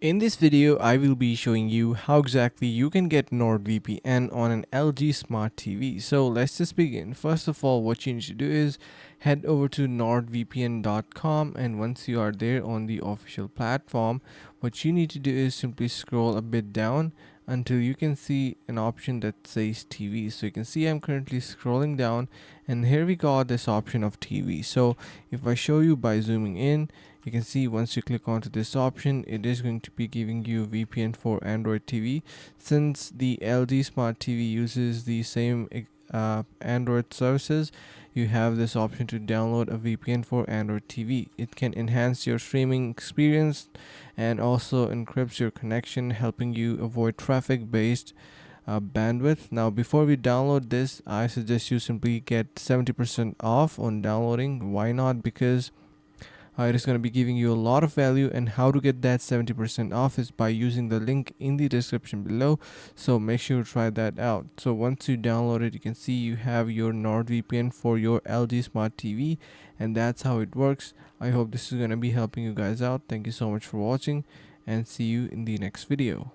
In this video, I will be showing you how exactly you can get NordVPN on an LG Smart TV. So let's just begin. First of all, what you need to do is head over to nordvpn.com, and once you are there on the official platform, what you need to do is simply scroll a bit down until you can see an option that says TV. So you can see I'm currently scrolling down, and here we got this option of TV. So if I show you by zooming in, you can see once you click onto this option, it is going to be giving you VPN for Android TV. Since the LG Smart TV uses the same Android services, you have this option to download a VPN for Android TV. It can enhance your streaming experience and also encrypts your connection, helping you avoid traffic based bandwidth. Now, before we download this, I suggest you simply get 70% off on downloading. Why not? Because it is going to be giving you a lot of value, and how to get that 70% off is by using the link in the description below. So make sure to try that out. So once you download it, you can see you have your NordVPN for your LG Smart TV, and that's how it works. I hope this is going to be helping you guys out. Thank you so much for watching, and see you in the next video.